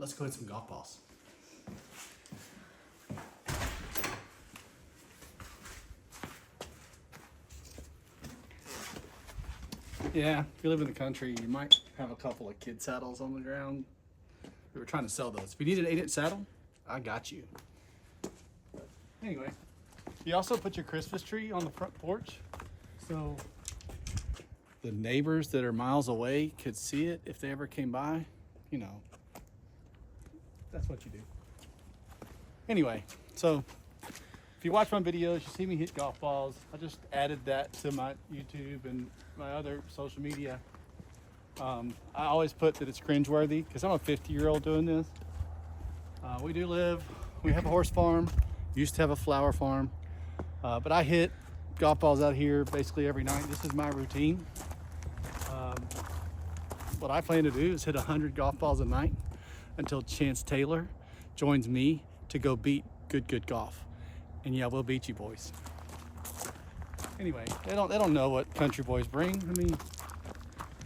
let's go hit some golf balls. Yeah, if you live in the country, you might have a couple of kid saddles on the ground. We were trying to sell those. If you need an 8-inch saddle, I got you. But anyway, you also put your Christmas tree on the front porch, so the neighbors that are miles away could see it if they ever came by. You know, that's what you do. Anyway, so if you watch my videos, you see me hit golf balls. I just added that to my YouTube and my other social media. I always put that it's cringeworthy because I'm a 50-year-old doing this. We have a horse farm, used to have a flower farm, but I hit golf balls out here basically every night. This is my routine. What I plan to do is hit 100 golf balls a night until Chance Taylor joins me to go beat good golf. And yeah, we'll beat you boys. Anyway, they don't know what country boys bring. I mean,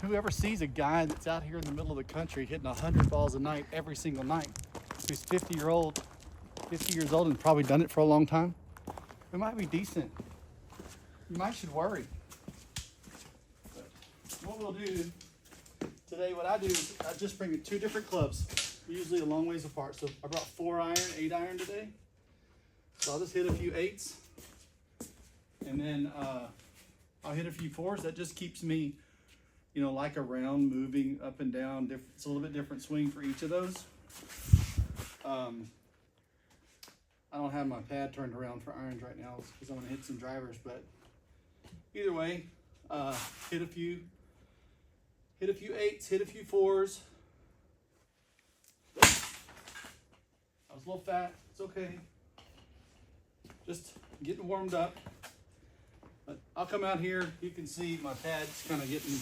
whoever sees a guy that's out here in the middle of the country hitting 100 balls a night every single night, who's 50 years old and probably done it for a long time, it might be decent. You might should worry. But what we'll do today, what I do is I just bring 2 different clubs, usually a long ways apart. So I brought 4-iron, 8-iron today. So I'll just hit a few 8s, and then I'll hit a few 4s. That just keeps me, you know, like a round moving up and down. It's a little bit different swing for each of those. I don't have my pad turned around for irons right now because I'm gonna hit some drivers, but either way, hit a few 8s, hit a few 4s. I was a little fat, it's okay. Just getting warmed up. But I'll come out here, you can see my pad's kind of getting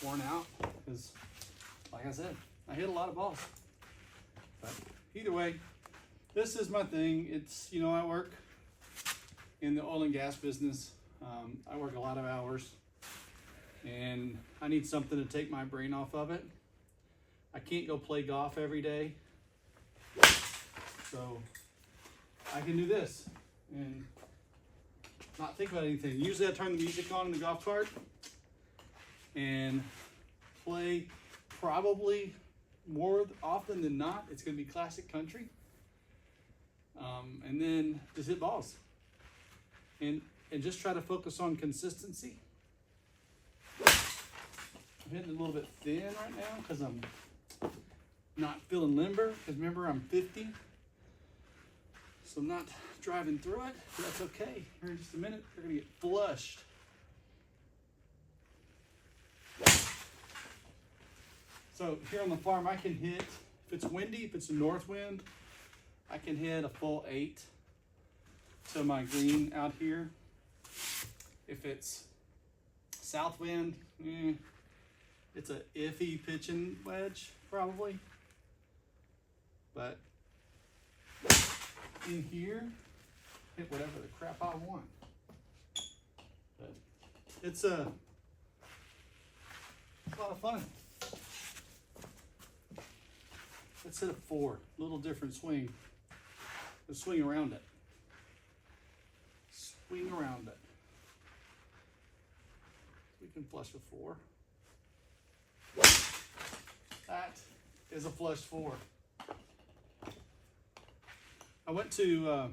worn out because, like I said, I hit a lot of balls. But either way, this is my thing. It's, you know, I work in the oil and gas business. I work a lot of hours and I need something to take my brain off of it. I can't go play golf every day. So I can do this and not think about anything. Usually I turn the music on in the golf cart and play, probably more often than not, it's gonna be classic country. And then just hit balls. And just try to focus on consistency. I'm hitting a little bit thin right now because I'm not feeling limber, because remember I'm 50. So I'm not driving through it, but that's okay. Here in just a minute, they're gonna get flushed. So here on the farm, I can hit, if it's windy, if it's a north wind, I can hit a full 8 to my green out here. If it's south wind, it's a iffy pitching wedge, probably. But in here, hit whatever the crap I want. But it's a lot of fun. Let's hit a 4, little different swing. Let's swing around it. Swing around it. We can flush a 4. That is a flush 4. I went to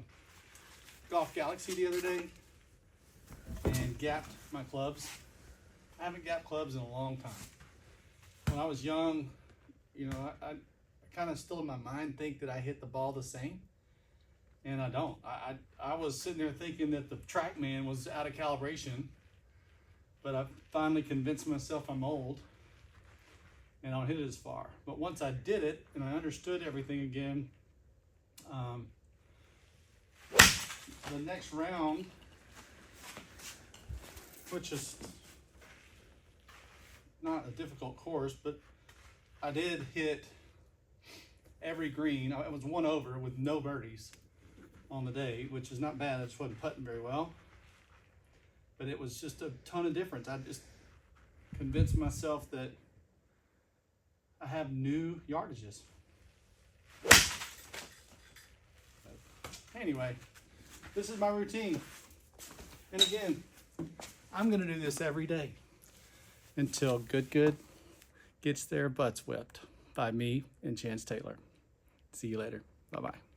Golf Galaxy the other day and gapped my clubs. I haven't gapped clubs in a long time. When I was young, you know, I kind of still in my mind think that I hit the ball the same, and I don't. I was sitting there thinking that the TrackMan was out of calibration, but I finally convinced myself I'm old and I don't hit it as far. But once I did it and I understood everything again, the next round, which is not a difficult course, but I did hit every green. I was 1 over with no birdies on the day, which is not bad. I just wasn't putting very well, but it was just a ton of difference. I just convinced myself that I have new yardages. Anyway, this is my routine. And again, I'm gonna do this every day until Good gets their butts whipped by me and Chance Taylor. See you later. Bye-bye.